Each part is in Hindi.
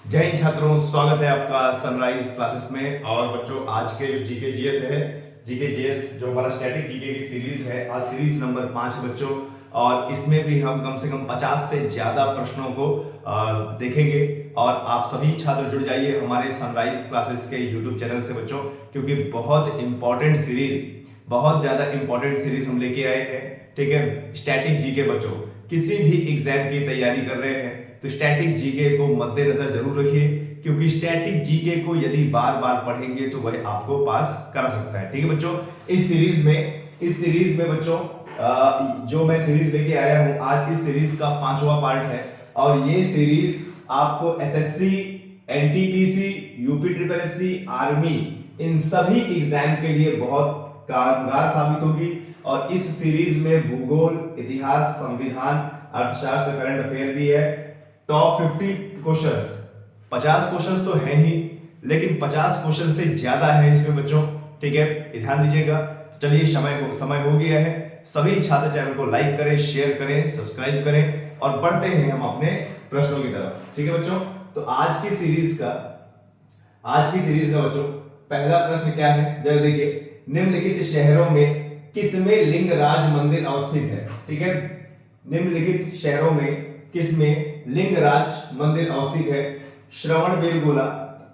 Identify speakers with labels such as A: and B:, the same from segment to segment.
A: जय हिंद छात्रों, स्वागत है आपका सनराइज क्लासेस में। और बच्चों, आज के जो जीके जीएस है, जीके जीएस जो हमारा स्टैटिक जीके की सीरीज है, आज सीरीज नंबर 5 बच्चों। और इसमें भी हम कम से कम 50 से ज्यादा प्रश्नों को देखेंगे। और आप सभी छात्र जुड़ जाइए हमारे सनराइज क्लासेस के यूट्यूब चैनल से बच्चों, क्योंकि बहुत इंपॉर्टेंट सीरीज, बहुत ज्यादा इंपॉर्टेंट सीरीज हम लेके आए हैं। ठीक है, स्टैटिक जीके बच्चों, किसी भी एग्जाम की तैयारी कर रहे हैं तो स्टैटिक जीके को मद्देनजर जरूर रखिए, क्योंकि स्टैटिक जीके को यदि बार बार पढ़ेंगे तो वह आपको पास करा सकता है। ठीक है बच्चों, इस सीरीज में बच्चों जो मैं सीरीज लेके आया हूं आज, इस सीरीज का 5वां पार्ट है। और ये सीरीज आपको SSC, NTPC, UP triple SC, army, इन सभी एग्जाम के लिए बहुत कारगर साबित होगी। और इस सीरीज में भूगोल, इतिहास, संविधान, अर्थशास्त्र, करंट अफेयर भी है। टॉप 50 क्वेश्चंस, 50 क्वेश्चंस तो है ही, लेकिन 50 क्वेश्चन से ज्यादा है इसमें बच्चों। ठीक है, ध्यान दीजिएगा। चलिए, समय हो गया है। सभी छात्र चैनल को लाइक करें, शेयर करें, सब्सक्राइब करें और बढ़ते हैं हम अपने प्रश्नों की तरफ। ठीक है बच्चों, तो आज की सीरीज का बच्चों पहला प्रश्न क्या है, जरा देखिए। निम्नलिखित शहरों में किसमें लिंगराज मंदिर अवस्थित है? ठीक है, निम्नलिखित शहरों में किसमें लिंगराज मंदिर अवस्थित है? श्रवणबेलगोला,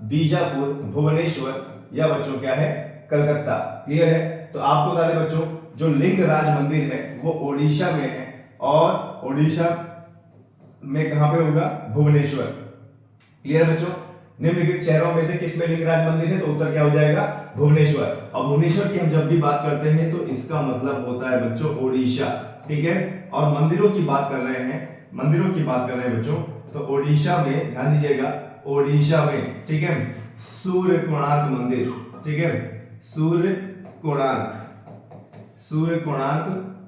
A: बीजापुर, भुवनेश्वर या बच्चों क्या है, कलकत्ता। क्लियर है? तो आपको बता दें बच्चों, जो लिंगराज मंदिर है वो ओडिशा में है। और ओडिशा में कहां पे होगा? भुवनेश्वर। क्लियर बच्चों? निम्नलिखित शहरों में से किसमें लिंगराज मंदिर है? तो उत्तर क्या हो जाएगा? भुवनेश्वर। और भुवनेश्वर की हम जब भी बात करते हैं तो इसका मतलब होता है बच्चों ओडिशा। ठीक है, और मंदिरों की बात कर रहे हैं बच्चों, तो ओडिशा में ध्यान दीजिएगा, ओडिशा में, ठीक है, सूर्य कोणार्क मंदिर। ठीक है, सूर्य कोणार्क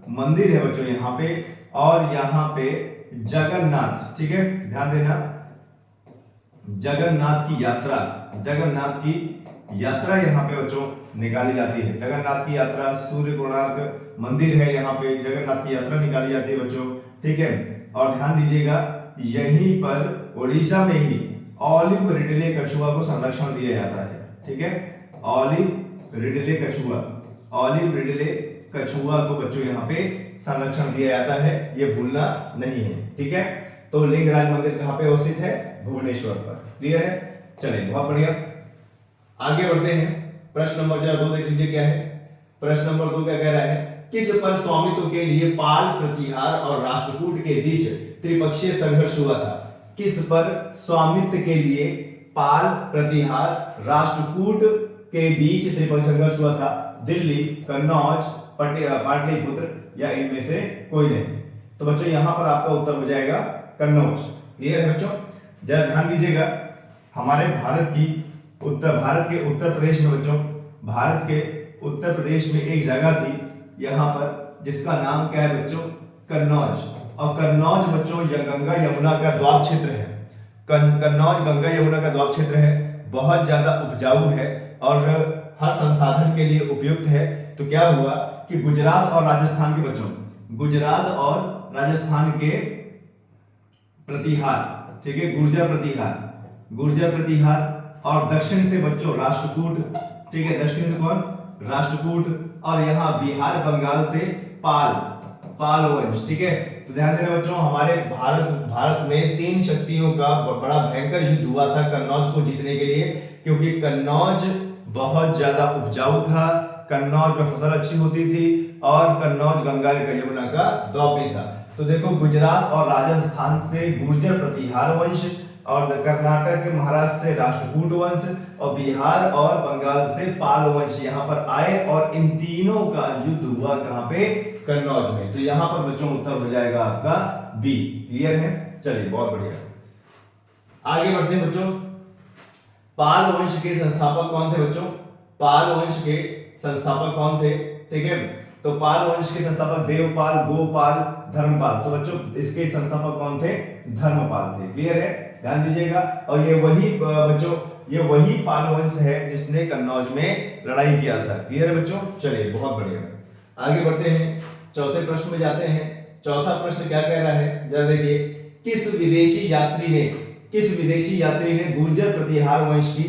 A: मंदिर है बच्चों यहाँ पे। और यहाँ पे जगन्नाथ, ठीक है, ध्यान देना, जगन्नाथ की यात्रा यहाँ पे बच्चों निकाली जाती है। जगन्नाथ की यात्रा, सूर्य कोणार्क मंदिर है यहाँ पे, जगन्नाथ की यात्रा निकाली जाती है बच्चों। ठीक है, और ध्यान दीजिएगा, यहीं पर ओडिशा में ही ऑलिव रिडले कछुआ को संरक्षण दिया जाता है। ठीक है, ऑलिव रिडले कछुआ को बच्चों यहाँ पे संरक्षण दिया जाता है, ये भूलना नहीं है। ठीक है, तो लिंगराज मंदिर कहाँ पे अवस्थित है? भुवनेश्वर पर। क्लियर है? चलिए, बहुत बढ़िया, आगे बढ़ते हैं। प्रश्न नंबर जरा 2 देख लीजिए क्या है। प्रश्न नंबर 2 क्या कह रहा है? किस पर स्वामित्व के लिए पाल, प्रतिहार और राष्ट्रकूट के बीच त्रिपक्षीय संघर्ष हुआ था? किस पर स्वामित्व के लिए पाल, प्रतिहार, राष्ट्रकूट के बीच त्रिपक्षीय संघर्ष हुआ था? दिल्ली, कन्नौज, पाटलिपुत्र या इनमें से कोई नहीं। तो बच्चों यहाँ पर आपका उत्तर हो जाएगा कन्नौज। क्लियर है बच्चों? जरा ध्यान दीजिएगा, हमारे भारत के उत्तर प्रदेश में बच्चों, भारत के उत्तर प्रदेश में एक जगह थी यहाँ पर, जिसका नाम क्या है बच्चों? कन्नौज। और कन्नौज बच्चों गंगा यमुना का द्वाब क्षेत्र है। कन्नौज गंगा यमुना का द्वाब क्षेत्र है, बहुत ज्यादा उपजाऊ है और हर संसाधन के लिए उपयुक्त है। तो क्या हुआ कि गुजरात और राजस्थान के प्रतिहार, ठीक है, गुर्जर प्रतिहार और दक्षिण से बच्चों राष्ट्रकूट। ठीक है, दक्षिण से कौन? राष्ट्रकूट। और यहाँ बिहार, बंगाल से पाल वंश। ठीक है, तो ध्यान देना बच्चों, हमारे भारत में 3 शक्तियों का बड़ा भयंकर युद्ध हुआ था कन्नौज को जीतने के लिए, क्योंकि कन्नौज बहुत ज्यादा उपजाऊ था, कन्नौज में फसल अच्छी होती थी और कन्नौज गंगा यमुना का द्वाब भी था। तो देखो, गुजरात और राजस्थान से गुर्जर प्रतिहार वंश, और कर्नाटक, महाराष्ट्र से राष्ट्रकूट वंश, और बिहार और बंगाल से पाल वंश यहाँ पर आए और इन तीनों का युद्ध हुआ कहाँ पे? कन्नौज में। तो यहाँ पर बच्चों उत्तर हो जाएगा आपका बी। क्लियर है? चलिए, बहुत बढ़िया, आगे बढ़ते हैं बच्चों। पाल वंश के संस्थापक कौन थे बच्चों? पाल वंश के संस्थापक कौन थे? ठीक है, तो पाल वंश के संस्थापक देवपाल, गोपाल, धर्मपाल। तो बच्चों इसके संस्थापक कौन थे? धर्मपाल थे। क्लियर है? ध्यान दीजिएगा। और ये वही पाल वंश है जिसने कन्नौज में लड़ाई किया था। क्लियर है बच्चों? चलिए, बहुत बढ़िया, आगे बढ़ते हैं, चौथे प्रश्न में जाते हैं। चौथा प्रश्न क्या कह रहा है, जरा देखिए। किस विदेशी यात्री ने किस विदेशी यात्री ने गुर्जर प्रतिहार वंश की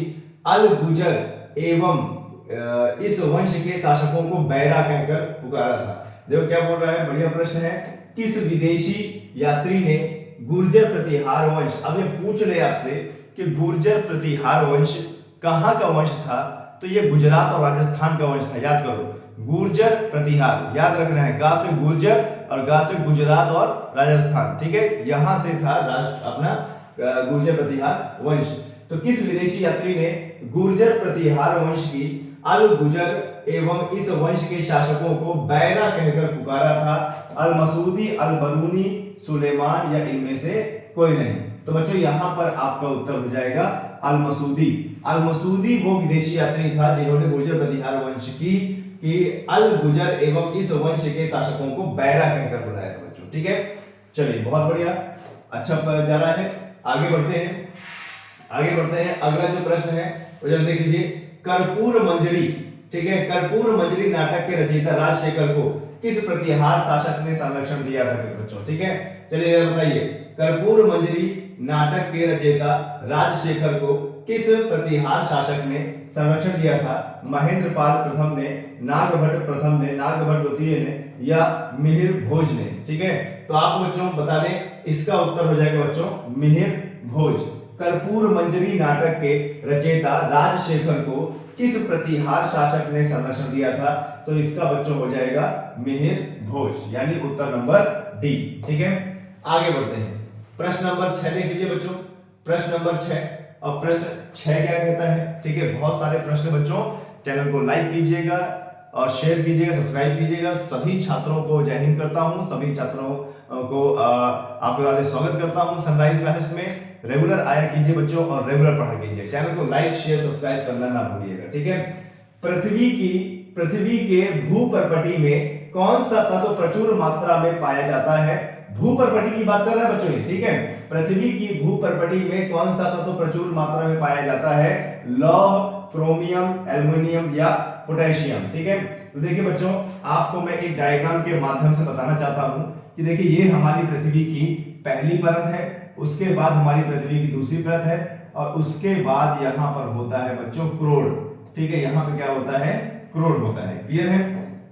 A: अल गुजर एवं इस वंश के शासकों को बैरा कहकर पुकारा था? देखो क्या बोल रहा है, बढ़िया प्रश्न है। किस विदेशी यात्री ने गुर्जर प्रतिहार वंश, अब ये पूछ ले आपसे कि गुर्जर प्रतिहार वंश कहाँ का वंश था, तो ये गुजरात और राजस्थान का वंश था। याद करो, गुर्जर प्रतिहार याद रखना है, गा से गुर्जर और गा से गुजरात और राजस्थान, ठीक है, यहां से था अपना गुर्जर प्रतिहार वंश। तो किस विदेशी यात्री ने गुर्जर प्रतिहार वंश की अल गुजर एवं इस वंश के शासकों को बैरा कहकर पुकारा था? अल मसूदी, अल बरूनी, सुलेमान या इनमें से कोई नहीं? तो बच्चों यहां पर आपका उत्तर हो जाएगा अल मसूदी। अल मसूदी वो विदेशी यात्री था जिन्होंने गुर्जर प्रतिहार वंश की अल गुजर एवं इस वंश के शासकों को बैरा कहकर बुलाया था बच्चों, ठीक है। चलिए बहुत बढ़िया, अच्छा जा रहा है, आगे बढ़ते हैं। अगला जो प्रश्न है वो जरा देख लीजिए। कर्पूर मंजरी, ठीक है, कर्पूर मंजरी नाटक के रचयिता राजशेखर को किस प्रतिहार शासक ने संरक्षण दिया था बच्चों, ठीक है। चलिए बताइए, कर्पूर मंजरी नाटक के रचयिता राजशेखर को किस प्रतिहार शासक ने संरक्षण दिया था? महेंद्रपाल प्रथम ने, नागभट्ट प्रथम ने, नागभट्ट द्वितीय ने या मिहिर भोज ने, ठीक है। तो आप बच्चों बता दें, इसका उत्तर हो जाएगा बच्चों मिहिर भोज। कर्पूर मंजरी नाटक के रचयिता राजशेखर को किस प्रतिहार शासक ने संरक्षण दिया था? तो इसका बच्चों हो जाएगा मिहिर भोज, यानी उत्तर नंबर डी, ठीक है। आगे बढ़ते हैं, प्रश्न नंबर 6 देख लीजिए बच्चों। प्रश्न नंबर 6, और प्रश्न 6 क्या कहता है, ठीक है। बहुत सारे प्रश्न बच्चों, चैनल को लाइक कीजिएगा और शेयर कीजिएगा, सब्सक्राइब कीजिएगा। सभी छात्रों को जय हिंद करता हूं, सभी छात्रों को आपका स्वागत करता हूं सनराइज क्लासेस में। रेगुलर आया कीजिए बच्चों और रेगुलर पढ़ा कीजिए। चैनल को लाइक शेयर सब्सक्राइब करना ना भूलिएगा, ठीक है। पृथ्वी के भूपर्पटी में कौन सा तत्व प्रचुर मात्रा में पाया जाता है? भूपर्पटी की बात कर रहा है बच्चों, ठीक है। पृथ्वी की भूपर्पटी में कौन सा तत्व प्रचुर मात्रा में पाया जाता है? लौह, क्रोमियम, एल्युमिनियम या पोटेशियम, ठीक है। तो देखिए बच्चों, आपको मैं एक डायग्राम के माध्यम से बताना चाहता हूं कि देखिए ये हमारी पृथ्वी की पहली परत है, उसके बाद हमारी पृथ्वी की दूसरी परत है और उसके बाद यहाँ पर होता है बच्चों क्रोड, ठीक है। यहाँ पे क्या होता है? क्रोड होता है, क्लियर है।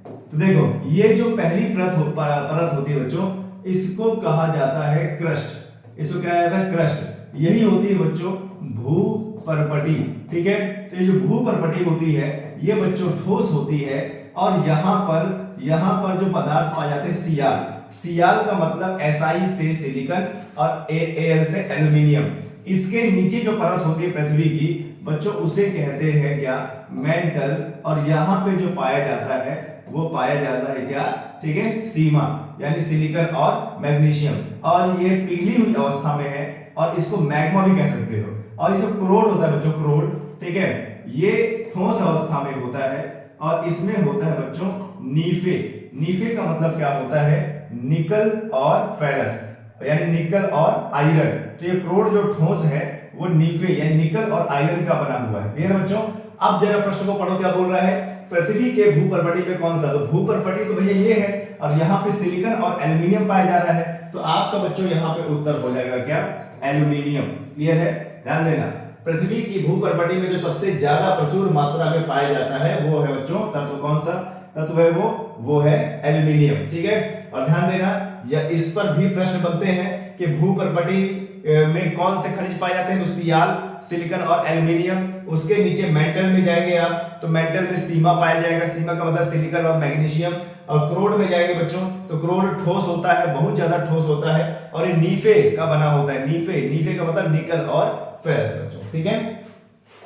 A: तो देखो ये जो पहली परत होती है बच्चों, इसको कहा जाता है क्रस्ट। इसको क्या कहता है? क्रस्ट। यही होती है बच्चों भूपर्पटी, ठीक है। तो ये जो भूपर्पटी होती है ये बच्चों ठोस होती है और यहाँ पर जो पदार्थ पाए जाते हैं सियाल का मतलब Si से सिलिकॉन और Al से एल्युमिनियम। इसके नीचे जो परत होती है पृथ्वी की बच्चों उसे कहते हैं क्या? मेंटल। और यहाँ पे जो पाया जाता है वो पाया जाता है क्या? ठीक है, सीमा, यानी सिलिकॉन और मैग्नीशियम। और ये पीली हुई अवस्था में है और इसको मैग्मा भी कह सकते हो। और ये जो क्रोड होता है बच्चों, क्रोड, ठीक है, ये ठोस अवस्था में होता है और इसमें होता है बच्चों नीफे। नीफे का मतलब क्या होता है? निकल और फेरस, यानी निकल और आयरन। तो ये क्रोड जो ठोस है वो नीफे यानी निकल और आयरन का बना हुआ है। क्लियर बच्चों? अब जरा प्रश्न को पढ़ो, क्या बोल रहा है? पृथ्वी के भूपर्पटी पे कौन सा? तो भूपर्पटी तो भैया ये है और यहाँ पे सिलिकॉन और एल्युमिनियम पाया जा रहा है। तो आपका बच्चों यहाँ पे उत्तर हो जाएगा क्या? एल्युमिनियम। क्लियर है? ध्यान देना, पृथ्वी की भूपर्पटी में जो सबसे ज्यादा प्रचुर मात्रा में पाया जाता है वो है बच्चों तत्व, कौन सा तत्व है वो है एल्युमिनियम। ठीक है, और ध्यान देना या इस पर भी प्रश्न बनते हैं कि भूपर्पटी में कौन से खनिज पाए जाते हैं? तो सियाल, सिलिकॉन और एल्युमिनियम। उसके नीचे मेंटल में जाएंगे आप तो मेंटल में सीमा पाया जाएगा, सीमा का मतलब सिलिकॉन और मैग्नीशियम। और क्रोड में जाएंगे बच्चों तो क्रोड ठोस होता है, बहुत ज्यादा ठोस होता है और ये नीफे का बना होता है। नीफे का मतलब निकल और फेरस बच्चों। ठीक है,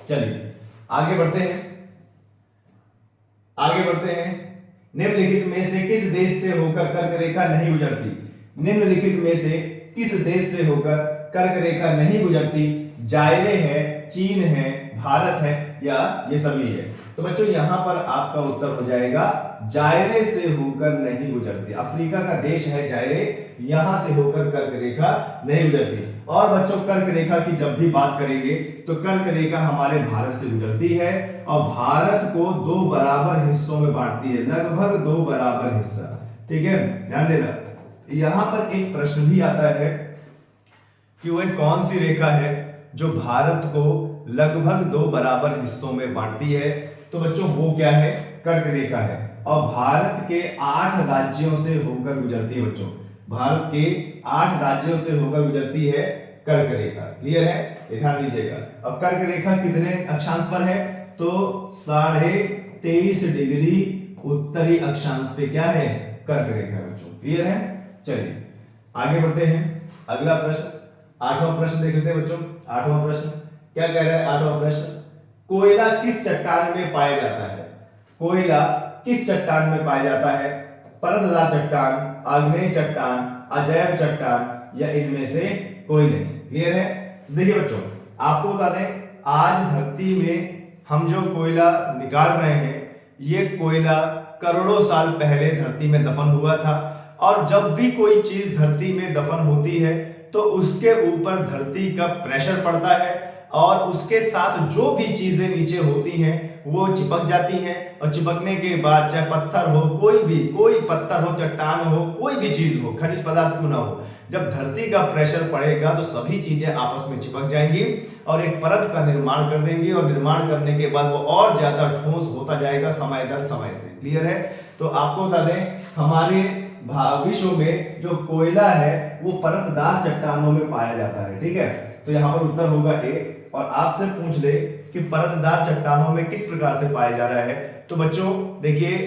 A: चलिए आगे बढ़ते हैं। निम्नलिखित में से किस देश से होकर कर्क रेखा नहीं गुजरती? निम्नलिखित में से किस देश से होकर कर्क रेखा नहीं गुजरती? जायरे है, चीन है, भारत है या ये सभी है? तो बच्चों यहां पर आपका उत्तर हो जाएगा जायरे से होकर नहीं गुजरती। अफ्रीका का देश है जायरे, यहां से होकर कर्क रेखा नहीं गुजरती। और बच्चों कर्क रेखा की जब भी बात करेंगे तो कर्क रेखा हमारे भारत से गुजरती है और भारत को 2 बराबर हिस्सों में बांटती है, लगभग 2 बराबर हिस्सा। ठीक है, ध्यान देना। यहां पर एक प्रश्न भी आता है कि वह कौन सी रेखा है जो भारत को लगभग 2 बराबर हिस्सों में बांटती है। तो बच्चों वो क्या है, कर्क रेखा है और भारत के 8 राज्यों से होकर गुजरती है। बच्चों भारत के 8 राज्यों से होकर गुजरती है कर्क रेखा। क्लियर है, ध्यान दीजिएगा। अब कर्क रेखा कितने अक्षांश पर है, तो 23.5 डिग्री उत्तरी अक्षांश पे क्या है, कर्क रेखा बच्चों। क्लियर है, चलिए आगे बढ़ते हैं। अगला प्रश्न, 8वां प्रश्न देख लेते हैं बच्चों। 8वां प्रश्न क्या कह रहा है, 8वां प्रश्न, कोयला किस चट्टान में पाया जाता है। कोयला किस चट्टान में पाया जाता है, परतदार चट्टान, आग्नेय चट्टान, अजैव चट्टान या इनमें से कोई नहीं। क्लियर है, देखिए बच्चों आपको बता दें, आज धरती में हम जो कोयला निकाल रहे हैं, ये कोयला करोड़ों साल पहले धरती में दफन हुआ था। और जब भी कोई चीज धरती में दफन होती है तो उसके ऊपर धरती का प्रेशर पड़ता है और उसके साथ जो भी चीजें नीचे होती हैं वो चिपक जाती हैं। और चिपकने के बाद चाहे पत्थर हो, कोई पत्थर हो, चट्टान हो, कोई भी चीज हो, खनिज पदार्थ क्यों ना हो, जब धरती का प्रेशर पड़ेगा तो सभी चीजें आपस में चिपक जाएंगी और एक परत का निर्माण कर देंगी। और निर्माण करने के बाद वो और ज्यादा ठोस होता जाएगा समय दर समय से। क्लियर है, तो आपको बता दें हमारे विश्व में जो कोयला है वो परतदार चट्टानों में पाया जाता है। ठीक है, तो यहाँ पर उत्तर होगा ए। और आपसे पूछ ले कि परतदार चट्टानों में किस प्रकार से पाया जा रहा है, तो बच्चों देखिए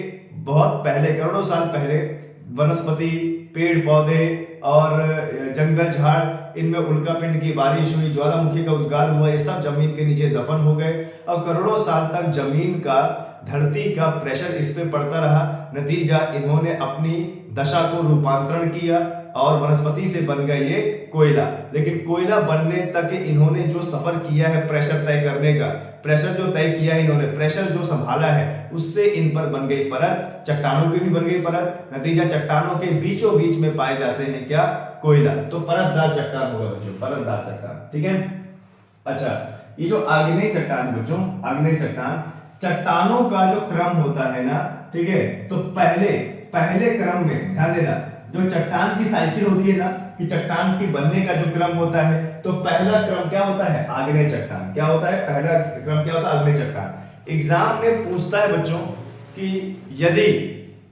A: बहुत पहले, करोड़ों साल पहले वनस्पति, पेड़ पौधे और जंगल झाड़, इनमें उल्कापिंड की बारिश हुई, ज्वालामुखी का उद्गार हुआ, ये सब जमीन के नीचे दफन हो गए और करोड़ों साल तक जमीन का, धरती का प्रेशर इस पे पड़ता रहा। नतीजा इन्होंने अपनी दशा को रूपांतरण किया और वनस्पति से बन गया ये कोयला। लेकिन कोयला बनने तक इन्होंने जो सफर किया है प्रेशर तय करने का, प्रेशर जो तय किया है इन्होंने, प्रेशर जो संभाला है, उससे इन पर बन गई परत, चट्टानों की भी बन गई परत। नतीजा चट्टानों के बीचों बीच में पाए जाते हैं क्या, कोयला। तो परतदार चट्टान होगा बच्चों, परतदार चट्टान। ठीक है, अच्छा ये जो आग्नेय चट्टान है बच्चों, आग्नेय चट्टान, चट्टानों का जो क्रम होता है ना, ठीक है, तो पहले क्रम में ध्यान देना, जो चट्टान की साइकिल होती है ना, कि चट्टान की बनने का जो क्रम होता है, तो पहला क्रम क्या होता है, आग्नेय चट्टान। क्या होता है, पहला क्रम क्या होता है, आग्नेय चट्टान। एग्जाम में पूछता है बच्चों कि यदि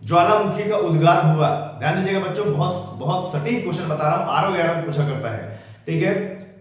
A: ज्वालामुखी का उद्गार हुआ, ध्यान दीजिएगा बच्चों, बहुत सटीक क्वेश्चन बता रहा हूं, आरओ 11 में पूछा करता है। ठीक है,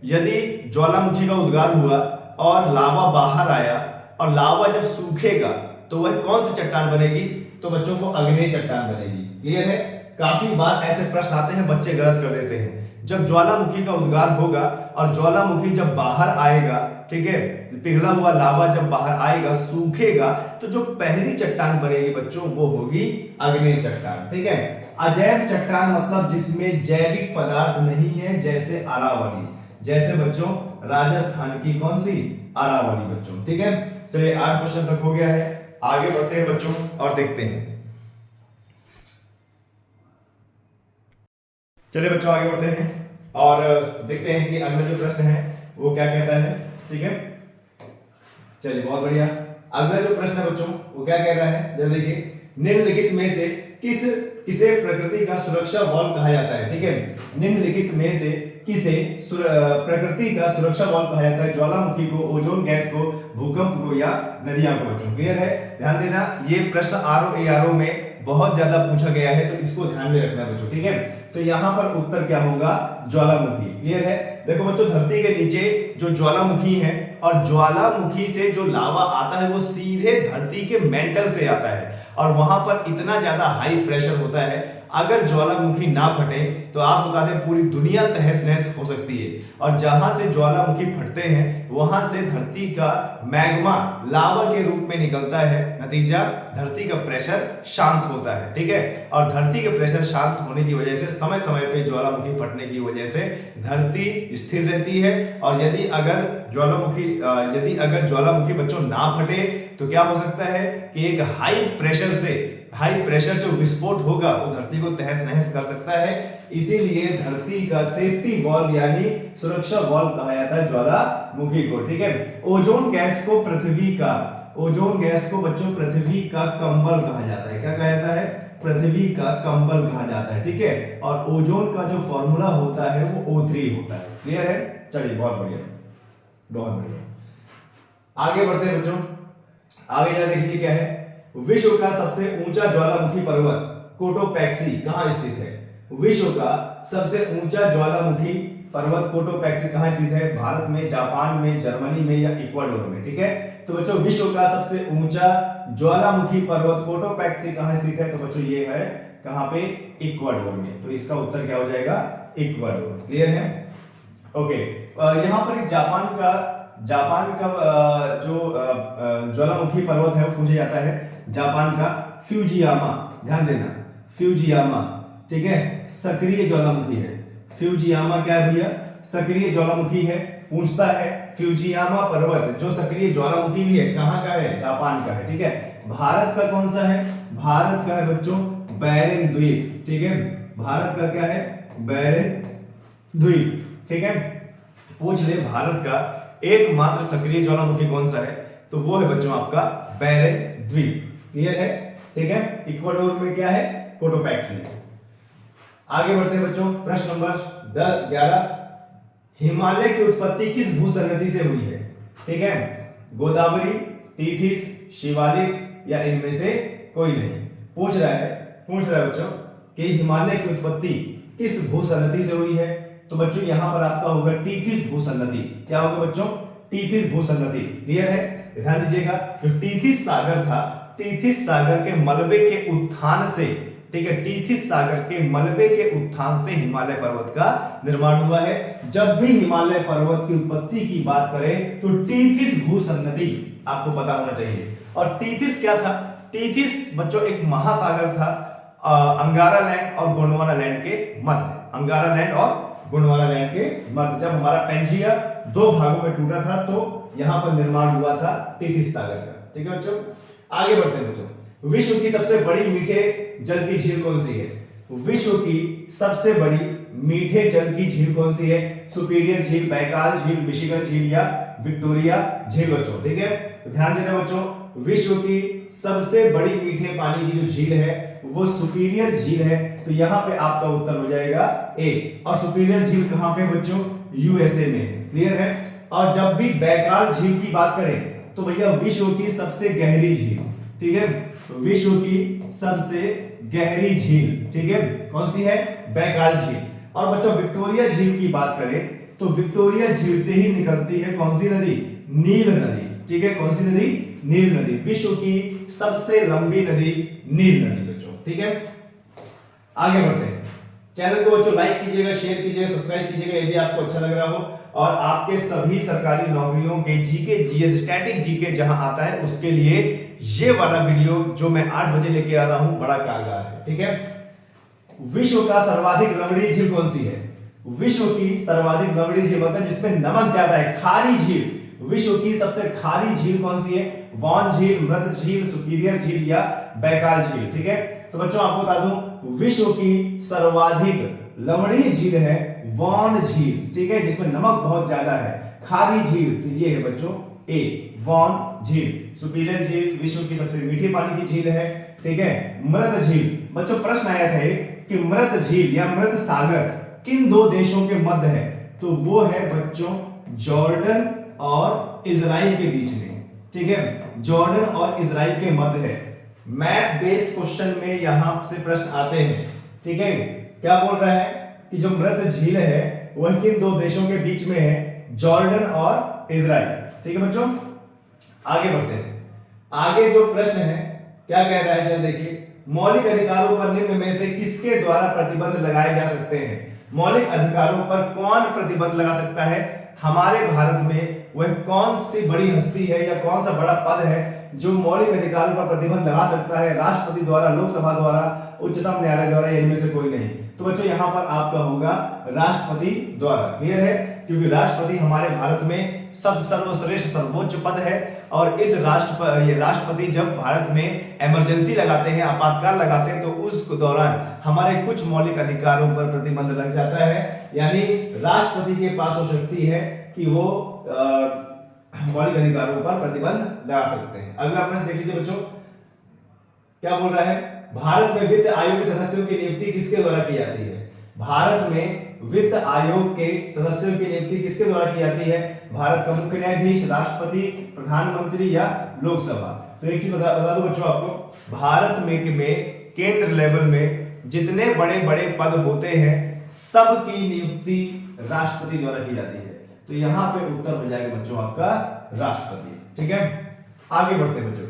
A: यदि ज्वालामुखी का उद्गार हुआ और लावा बाहर आया और लावा जब सूखेगा तो वह कौन सी चट्टान बनेगी, तो बच्चों को आग्नेय चट्टान बनेगी। क्लियर है, काफी बार ऐसे प्रश्न आते हैं, बच्चे गलत कर देते हैं। जब ज्वालामुखी का उद्गार होगा और ज्वालामुखी जब बाहर आएगा, ठीक है, पिघला हुआ लावा जब बाहर आएगा, सूखेगा, तो जो पहली चट्टान बनेगी बच्चों वो होगी आग्नेय चट्टान। ठीक है, अजैव चट्टान मतलब जिसमें जैविक पदार्थ नहीं है, जैसे अरावली, जैसे बच्चों राजस्थान की कौन सी, अरावली बच्चों। ठीक है, चलिए 8 क्वेश्चन तक हो गया है, आगे बढ़ते हैं बच्चों और देखते हैं। चलिए बच्चों आगे बढ़ते हैं और देखते हैं कि अगला जो प्रश्न है वो क्या कहता है। ठीक है, चलिए बहुत बढ़िया। अगला जो प्रश्न है बच्चों वो क्या कह रहा है, जरा देखिए, निम्नलिखित में से किसे प्रकृति का सुरक्षा वॉल्व कहा जाता है। ठीक है, निम्नलिखित में से किसे प्रकृति का सुरक्षा वॉल्व कहा जाता है, ज्वालामुखी को, ओजोन गैस को, भूकंप को या नदियां को बच्चों। क्लियर है, ध्यान देना, ये प्रश्न आरओ एआरओ में बहुत ज्यादा पूछा गया है, तो इसको ध्यान में रखना बच्चों। ठीक है, तो यहां पर उत्तर क्या होगा, ज्वालामुखी। क्लियर है, देखो बच्चों धरती के नीचे जो ज्वालामुखी है और ज्वालामुखी से जो लावा आता है वो सीधे धरती के मेंटल से आता है और वहां पर इतना ज्यादा हाई प्रेशर होता है, अगर ज्वालामुखी ना फटे तो आप बता दें पूरी दुनिया तहस नहस हो सकती है। और जहां से ज्वालामुखी फटते हैं वहां से धरती का मैग्मा लावा के रूप में निकलता है, नतीजा धरती का प्रेशर शांत होता है। ठीक है, और धरती के प्रेशर शांत होने की वजह से समय समय पे ज्वालामुखी फटने की वजह से धरती स्थिर रहती है। और यदि अगर ज्वालामुखी बच्चों ना फटे तो क्या हो सकता है कि एक हाई प्रेशर से विस्फोट होगा, वो धरती को तहस नहस कर सकता है। इसीलिए धरती का सेफ्टी वॉल्व यानी सुरक्षा वॉल्व कहा जाता है ज्वालामुखी को। ठीक है, ओजोन गैस को बच्चों पृथ्वी का कंबल कहा जाता है। क्या कहा जाता है, पृथ्वी का कंबल कहा जाता है, ठीक है। और ओजोन का जो फॉर्मूला होता है वो O3 होता है। क्लियर है? चलिए, बहुत बढ़िया, बहुत बढ़िया। आगे बढ़ते हैं बच्चों। आगे जरा देखिए क्या है। विश्व का सबसे ऊंचा ज्वालामुखी पर्वत कोटोपैक्सी कहां स्थित है? विश्व का सबसे ऊंचा ज्वालामुखी पर्वत कोटोपैक्सी कहां स्थित है? भारत में, जापान में, जर्मनी में या इक्वाडोर में? ठीक है, तो बच्चों विश्व का सबसे ऊंचा ज्वालामुखी पर्वत कोटोपैक्सी कहां स्थित है? तो बच्चों ये है कहां पे? इक्वाडोर में। तो इसका उत्तर क्या हो जाएगा? इक्वाडोर। क्लियर है? ओके। यहां पर एक जापान का जो ज्वालामुखी पर्वत है वो पूछा जाता है जापान का फ्यूजियामा। ध्यान देना, फ्यूजियामा, ठीक है, सक्रिय ज्वालामुखी है। फ्यूजियामा क्या है भैया? सक्रिय ज्वालामुखी है। पूछता है फ्यूजियामा पर्वत जो सक्रिय ज्वालामुखी भी है कहां का है? जापान का है, ठीक है। भारत का कौन सा है? भारत का है बच्चों बैरेन द्वीप, ठीक है। भारत का क्या है? बैरेन द्वीप, ठीक है। पूछ ले भारत का एकमात्र सक्रिय ज्वालामुखी कौन सा है? तो वो है बच्चों आपका बैरेन द्वीप। क्लियर है? ठीक है। इक्वाडोर में क्या है? कोटोपैक्सी। आगे बढ़ते हैं बच्चों। प्रश्न नंबर 11, हिमालय की उत्पत्ति किस भूसंगति से हुई है? ठीक है, गोदावरी, टीथिस, शिवालिक या इनमें से कोई नहीं। पूछ रहा है बच्चों कि हिमालय की उत्पत्ति किस भूसंगति से हुई है? तो बच्चों यहां पर आपका होगा टीथिस भूसंगति। क्या होगा बच्चों? टीथिस भूसंगति। क्लियर है? ध्यान दीजिएगा, जो टीथिस सागर था, टीथिस सागर के मलबे के उत्थान से, ठीक है, टीथिस सागर के मलबे के उत्थान से हिमालय पर्वत का निर्माण हुआ है। जब भी हिमालय पर्वत की उत्पत्ति की बात करें तो टीथिस भूसंगति आपको पता होना चाहिए। और टीथिस क्या था? टीथिस बच्चों एक महासागर था अंगारा लैंड और गोंडवाना लैंड के मध्य। अंगारा लैंड और गोंडवाना लैंड के मध्य जब हमारा पेंजिया दो भागों में टूटा था तो यहां पर निर्माण हुआ था टीथिस सागर का। ठीक है बच्चों, आगे बढ़ते हैं बच्चों। विश्व की सबसे बड़ी मीठे जल की झील कौन सी है? विश्व की सबसे बड़ी मीठे जल की झील कौन सी है? सुपीरियर झील, बैकाल झील, मिशिगन झील या विक्टोरिया झील बच्चों। ठीक है, तो ध्यान देना बच्चों, विश्व की सबसे बड़ी मीठे पानी की जो झील है वो सुपीरियर झील है। तो यहां पे आपका उत्तर हो जाएगा ए। और सुपीरियर झील कहां पे बच्चों? यूएसए में। क्लियर है? और जब भी बैकाल झील की बात करें तो भैया विश्व की सबसे गहरी झील, ठीक है, विश्व की सबसे गहरी झील, ठीक है, कौन सी है? बैकाल झील। और बच्चों विक्टोरिया झील की बात करें तो विक्टोरिया झील से ही निकलती है कौन सी नदी? नील नदी। ठीक है, कौन सी नदी? नील नदी। विश्व की सबसे लंबी नदी नील नदी बच्चों। ठीक है, आगे बढ़ते हैं। चैनल को बच्चों लाइक कीजिएगा, शेयर कीजिएगा, सब्सक्राइब कीजिएगा यदि आपको अच्छा लग रहा हो। और आपके सभी सरकारी नौकरियों के जीके जीएस स्टैटिक जीके जहां आता है उसके लिए ये वाला वीडियो जो मैं 8 बजे लेके आ रहा हूं बड़ा कारगर है। ठीक है, विश्व का सर्वाधिक लवणीय झील कौन सी है? विश्व की सर्वाधिक लवणीय झील मतलब जिसमें नमक ज्यादा है, खारी झील। विश्व की सबसे खारी झील कौन सी है? वॉन झील, मृत झील, सुपीरियर झील या बैकाल झील। ठीक है, तो बच्चों आपको बता दूं विश्व की सर्वाधिक लवणीय झील है वॉन झील। ठीक है, जिसमें नमक बहुत ज्यादा है। खारी झील तो ये है बच्चों ए, वॉन झील। सुपीरियर झील विश्व की सबसे मीठे पानी की झील है। ठीक है, मृत झील बच्चों प्रश्न आया था कि मृत झील या मृत सागर किन दो देशों के मध्य है? तो वो है बच्चों जॉर्डन और इजराइल के बीच में। ठीक है, जॉर्डन और इजराइल के मध्य है। मैप बेस्ड क्वेश्चन में यहां से प्रश्न आते हैं। ठीक है, क्या बोल रहा है कि जो मृत झील है वह किन दो देशों के बीच में है? जॉर्डन और इजराइल। ठीक है बच्चों, आगे बढ़ते हैं। आगे जो प्रश्न है क्या कह रहा है जरा देखिए, मौलिक अधिकारों पर निम्न में से किसके द्वारा प्रतिबंध लगाए जा सकते हैं? मौलिक अधिकारों पर कौन प्रतिबंध लगा सकता है? हमारे भारत में वह कौन सी बड़ी हस्ती है या कौन सा बड़ा पद है जो मौलिक अधिकारों पर प्रतिबंध लगा सकता है? राष्ट्रपति द्वारा, लोकसभा द्वारा, उच्चतम न्यायालय द्वारा, इनमें से कोई नहीं। तो बच्चों यहां पर आपका होगा राष्ट्रपति द्वारा। क्लियर है? क्योंकि राष्ट्रपति हमारे भारत में सर्वश्रेष्ठ सर्वोच्च पद है। और इस राष्ट्रपति जब भारत में इमरजेंसी लगाते हैं, आपातकाल लगाते हैं, तो उस दौरान हमारे कुछ मौलिक अधिकारों पर प्रतिबंध लग जाता है। यानी राष्ट्रपति के पास वो शक्ति है कि वो मौलिक अधिकारों पर प्रतिबंध लगा सकते हैं। अगला प्रश्न देख लीजिए बच्चों, क्या बोल रहा है? भारत में वित्त आयोग के सदस्यों की नियुक्ति किसके द्वारा की जाती है? भारत में वित्त आयोग के सदस्यों की नियुक्ति किसके द्वारा की जाती है? भारत का मुख्य न्यायाधीश, राष्ट्रपति, प्रधानमंत्री या लोकसभा। तो एक चीज बता दूं बच्चों आपको, भारत में केंद्र लेवल में जितने बड़े बड़े पद होते हैं सबकी नियुक्ति राष्ट्रपति द्वारा की जाती है। तो यहां पे उत्तर हो जाएगा बच्चों आपका राष्ट्रपति। ठीक है, आगे बढ़ते हैं बच्चों।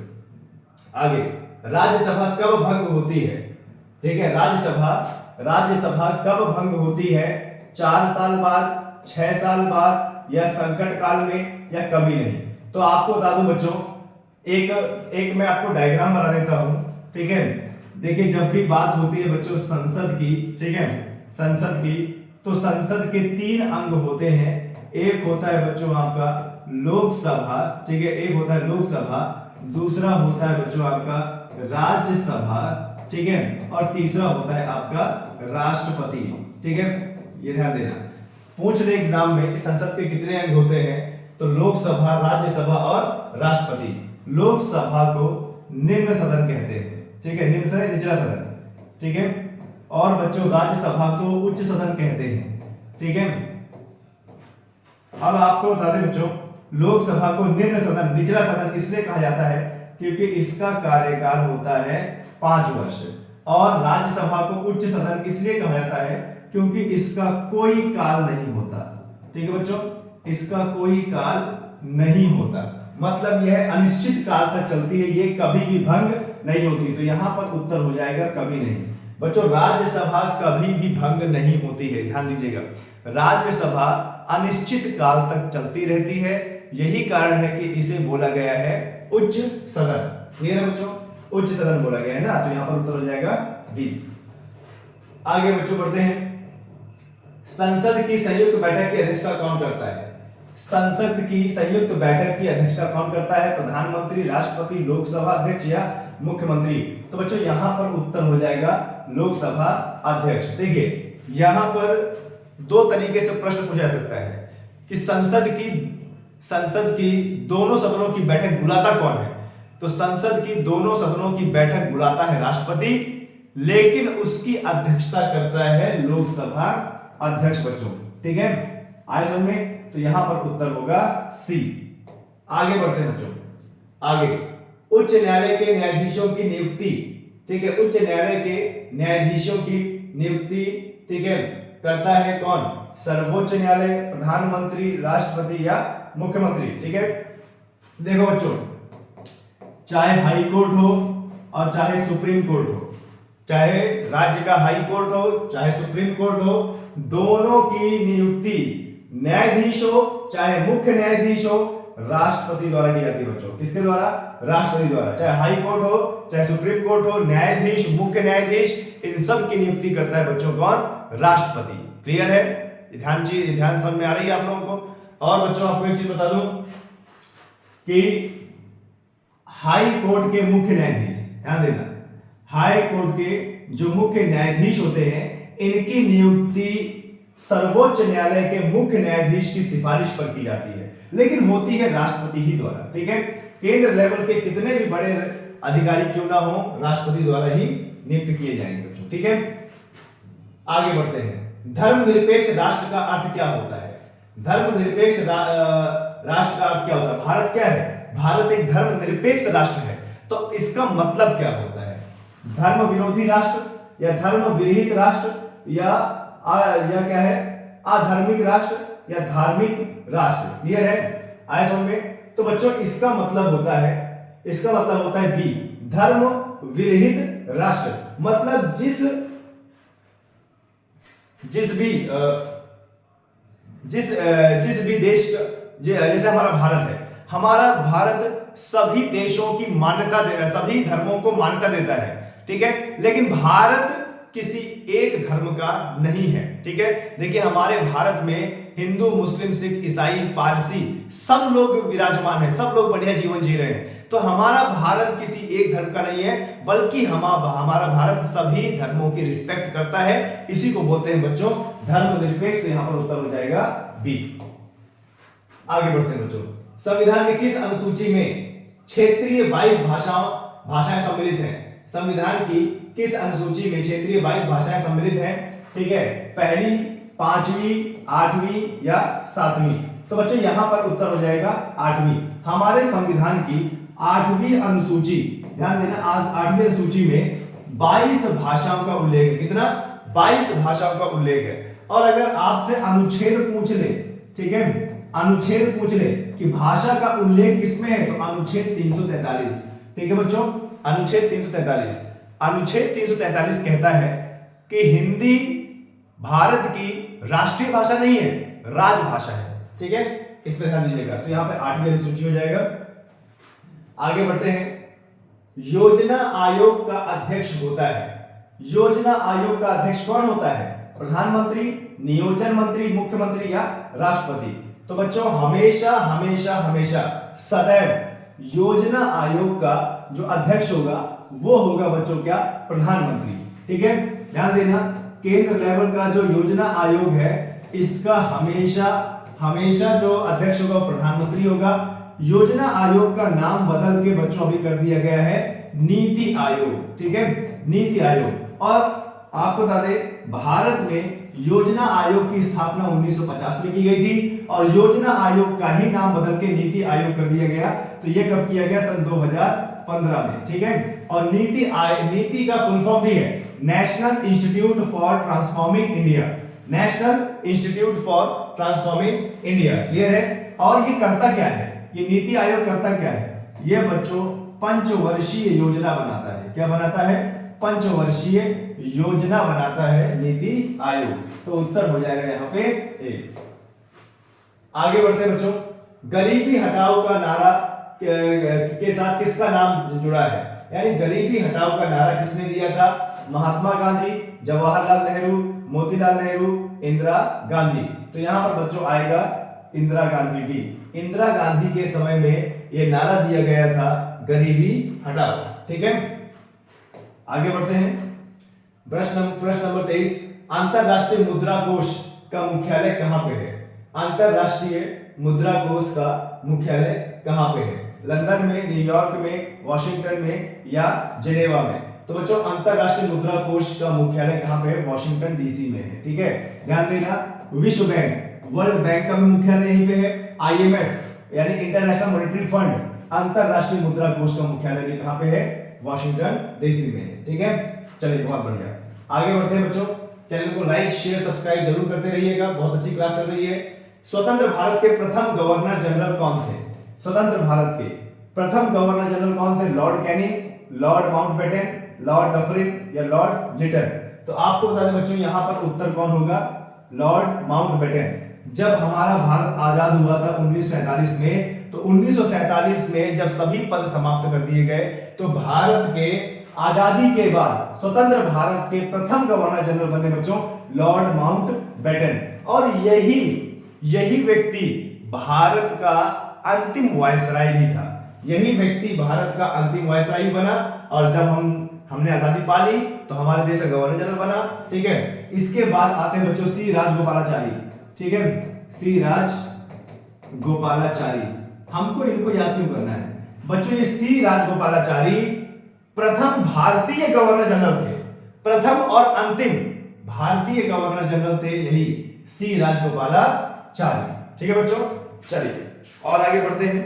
A: आगे, राज्यसभा कब भंग होती है? ठीक है, राज्यसभा कब भंग होती है? 4 साल बाद, 6 साल बाद या संकट काल में या कभी नहीं? तो आपको बता दूं बच्चों, एक मैं आपको डायग्राम बना देता हूं। ठीक है, देखिए जब भी बात होती है बच्चों संसद की, ठीक है, संसद की, तो संसद के 3 अंग होते हैं। एक होता है बच्चों आपका लोकसभा, ठीक है, एक होता है लोकसभा, दूसरा होता है बच्चों आपका राज्यसभा, ठीक है, और तीसरा होता है आपका राष्ट्रपति। ठीक है, ये ध्यान देना, पूछ रहे एग्जाम में कि संसद के कितने अंग होते हैं, तो लोकसभा, राज्यसभा और राष्ट्रपति। लोकसभा को निम्न सदन कहते हैं, ठीक है, निम्न सदन, निचला सदन, ठीक है, और बच्चों राज्यसभा को उच्च सदन कहते हैं। ठीक है, अब आपको बता दें बच्चों, लोकसभा को निम्न सदन, निचला सदन इसलिए कहा जाता है क्योंकि इसका कार्यकाल होता है 5 वर्ष, और राज्यसभा को उच्च सदन इसलिए कहा जाता है क्योंकि इसका कोई काल नहीं होता। ठीक है बच्चों, इसका कोई काल नहीं होता, मतलब यह अनिश्चित काल तक चलती है, ये कभी भी भंग नहीं होती। तो यहां पर उत्तर हो जाएगा कभी नहीं। बच्चों राज्यसभा कभी भी भंग नहीं होती है, ध्यान दीजिएगा, राज्यसभा अनिश्चित काल तक चलती रहती है, यही कारण है कि इसे बोला गया है उच्च सदन। क्लियर है बच्चों, उच्च सदन बोला गया है ना, तो यहां पर उत्तर हो जाएगा डी। आगे बच्चों बढ़ते हैं, संसद की संयुक्त बैठक की अध्यक्षता कौन करता है? संसद की संयुक्त बैठक की अध्यक्षता कौन करता है? प्रधानमंत्री, राष्ट्रपति, लोकसभा अध्यक्ष या मुख्यमंत्री? तो बच्चों यहां पर उत्तर हो जाएगा लोकसभा अध्यक्ष। देखिए यहां पर 2 तरीके से प्रश्न पूछा जा सकता है कि संसद की दोनों सदनों की बैठक बुलाता कौन है? तो संसद की दोनों सदनों की बैठक बुलाता है राष्ट्रपति, लेकिन उसकी अध्यक्षता करता है लोकसभा अध्यक्ष बच्चों। ठीक है, आए समझ में? तो यहां पर उत्तर होगा सी। आगे बढ़ते हैं बच्चों, आगे उच्च न्यायालय के न्यायाधीशों की नियुक्ति, ठीक है, उच्च न्यायालय के न्यायाधीशों की नियुक्ति, ठीक है, करता है कौन? सर्वोच्च न्यायालय, प्रधानमंत्री, राष्ट्रपति या मुख्यमंत्री। ठीक है, देखो बच्चों, चाहे हाई कोर्ट हो और चाहे सुप्रीम कोर्ट हो, चाहे राज्य का हाई कोर्ट हो चाहे सुप्रीम कोर्ट हो, दोनों की नियुक्ति न्यायाधीश हो चाहे मुख्य न्यायाधीश हो राष्ट्रपति द्वारा की जाती है बच्चों। किसके द्वारा? राष्ट्रपति द्वारा। चाहे हाई कोर्ट हो चाहे सुप्रीम कोर्ट हो, न्यायाधीश, मुख्य न्यायाधीश, इन सब की नियुक्ति करता है बच्चों कौन? राष्ट्रपति। क्लियर है? ध्यान समझ में आ रही है आप लोगों को? और बच्चों आपको एक चीज बता दूं कि हाई कोर्ट के मुख्य न्यायाधीश, ध्यान देना, हाई कोर्ट के जो मुख्य न्यायाधीश होते हैं इनकी नियुक्ति सर्वोच्च न्यायालय के मुख्य न्यायाधीश की सिफारिश पर की जाती है, लेकिन होती है राष्ट्रपति ही द्वारा। ठीक है, केंद्र लेवल के कितने भी बड़े अधिकारी क्यों ना हो, राष्ट्रपति द्वारा ही नियुक्त किए जाएंगे बच्चों। ठीक है, आगे बढ़ते हैं। धर्मनिरपेक्ष राष्ट्र का अर्थ क्या होता है? धर्मनिरपेक्ष राष्ट्र का अर्थ क्या होता है? भारत क्या है? भारत एक धर्मनिरपेक्ष राष्ट्र है, तो इसका मतलब क्या होता है? धर्म विरोधी राष्ट्र या धर्म विरहित राष्ट्र या क्या है, अधार्मिक राष्ट्र या धार्मिक राष्ट्र? क्लियर है? आए समझ में? तो बच्चों इसका मतलब होता है बी, धर्म विरहित राष्ट्र। मतलब जिस भी देश, जैसे हमारा भारत है, हमारा भारत सभी देशों की मान्यता देता, सभी धर्मों को मान्यता देता है। ठीक है, लेकिन भारत किसी एक धर्म का नहीं है। ठीक है, देखिए हमारे भारत में हिंदू, मुस्लिम, सिख, ईसाई, पारसी सब लोग विराजमान हैं, सब लोग बढ़िया जीवन जी रहे हैं। तो हमारा भारत किसी एक धर्म का नहीं है, बल्कि हमारा भारत सभी धर्मों की रिस्पेक्ट करता है। इसी को बोलते हैं बच्चों धर्मनिरपेक्ष। तो यहां पर उत्तर हो जाएगा बी। आगे बढ़ते हैं बच्चों, संविधान की किस अनुसूची में क्षेत्रीय 22 भाषाएं सम्मिलित हैं? संविधान की किस अनुसूची में क्षेत्रीय 22 भाषाएं सम्मिलित हैं? ठीक है, पहली, पांचवी, आठवीं या सातवीं? तो बच्चों यहां पर उत्तर हो जाएगा आठवीं। हमारे संविधान की आठवीं अनुसूची, ध्यान देना, आज आठवीं अनुसूची में 22 भाषाओं का उल्लेख है। कितना? 22 भाषाओं का उल्लेख है। और अगर आपसे अनुच्छेद पूछ ले, ठीक है, अनुच्छेद पूछ ले कि भाषा का उल्लेख किसमें है, तो अनुच्छेद 343। ठीक है बच्चों, अनुच्छेद 343, अनुच्छेद 343 कहता है कि हिंदी भारत की राष्ट्रीय भाषा नहीं है, राजभाषा है। ठीक है, इस पे ध्यान दीजिएगा। तो यहां पे आठवीं अनुसूची हो जाएगा। आगे बढ़ते हैं। योजना आयोग का अध्यक्ष होता है। योजना आयोग का अध्यक्ष कौन होता है? प्रधानमंत्री, नियोजन मंत्री, मुख्यमंत्री या राष्ट्रपति? तो बच्चों हमेशा हमेशा हमेशा सदैव योजना आयोग का जो अध्यक्ष होगा वो होगा बच्चों क्या? प्रधानमंत्री। ठीक है, ध्यान देना, केंद्र लेवल का जो योजना आयोग है इसका हमेशा हमेशा जो अध्यक्ष होगा प्रधानमंत्री होगा। योजना आयोग का नाम बदल के बच्चों अभी कर दिया गया है नीति आयोग। ठीक है, नीति आयोग। और आपको बता दें भारत में योजना आयोग की स्थापना 1950 में की गई थी और योजना आयोग का ही नाम बदल के नीति आयोग कर दिया गया। तो यह कब किया गया? सन 2015 में। ठीक है, और नीति का फुल फॉर्म भी है national institute for transforming India. National institute for transforming India, clear है? और ये करता क्या है? ये नीति आयोग करता क्या है? ये बच्चों पंचवर्षीय योजना बनाता है। क्या बनाता है? पंचवर्षीय योजना बनाता है नीति आयोग। तो उत्तर हो जाएगा यहाँ पे ए। आगे बढ़ते हैं बच्चों। गरीबी हटाओ का नारा के साथ किसका नाम जुड़ा है? यानी गरीबी हटाओ का नारा किसने दिया था? महात्मा गांधी, जवाहरलाल नेहरू, मोतीलाल नेहरू, इंदिरा गांधी। तो यहां पर बच्चों आएगा इंदिरा गांधी डी। इंदिरा गांधी के समय में यह नारा दिया गया था गरीबी हटाओ। ठीक है, आगे बढ़ते हैं। प्रश्न नंबर 23। अंतरराष्ट्रीय मुद्रा कोष का मुख्यालय कहां पे है? अंतरराष्ट्रीय मुद्रा कोष का मुख्यालय कहां पे है? लंदन में, न्यूयॉर्क में, वॉशिंगटन में या जिनेवा में? तो बच्चों अंतरराष्ट्रीय मुद्रा कोष का मुख्यालय कहां पे है? वॉशिंगटन डीसी में है। ठीक है, ध्यान देना, विश्व बैंक, वर्ल्ड बैंक का भी मुख्यालय यहीं पे है। आईएमएफ यानी इंटरनेशनल मॉनेटरी फंड, अंतरराष्ट्रीय मुद्रा कोष का मुख्यालय भी कहां पे है? वॉशिंगटन डीसी में। ठीक है, चलिए बहुत बढ़िया, आगे बढ़ते हैं बच्चों। चैनल को लाइक, शेयर, सब्सक्राइब जरूर करते रहिएगा, बहुत अच्छी क्लास चल रही है। स्वतंत्र भारत के प्रथम गवर्नर जनरल कौन थे? स्वतंत्र भारत के प्रथम गवर्नर जनरल कौन थे? Lord Canning, Lord Mountbatten, Lord Dufferin या लॉर्ड लिटन? तो आपको बता दें बच्चों यहां पर उत्तर कौन होगा? Lord Mountbatten. जब हमारा भारत आजाद हुआ था 1947 में, तो 1947 में जब सभी पद समाप्त कर दिए गए तो भारत के आजादी के बाद स्वतंत्र भारत के प्रथम गवर्नर जनरल बने बच्चों लॉर्ड माउंटबेटन। और यही व्यक्ति भारत का अंतिम वायसराय भी था। यही व्यक्ति भारत का अंतिम वायसराय बना और जब हमने आजादी पा ली तो हमारे देश का गवर्नर जनरल बना। ठीक है, इसके बाद आते हैं बच्चों सी राजगोपालाचारी। ठीक है, सी राजगोपालाचारी। हमको इनको याद क्यों करना है बच्चों? ये सी राजगोपालाचारी प्रथम भारतीय गवर्नर जनरल थे। प्रथम और अंतिम भारतीय गवर्नर जनरल थे यही सी राजगोपालाचारी। ठीक है बच्चों, चलिए और आगे बढ़ते हैं।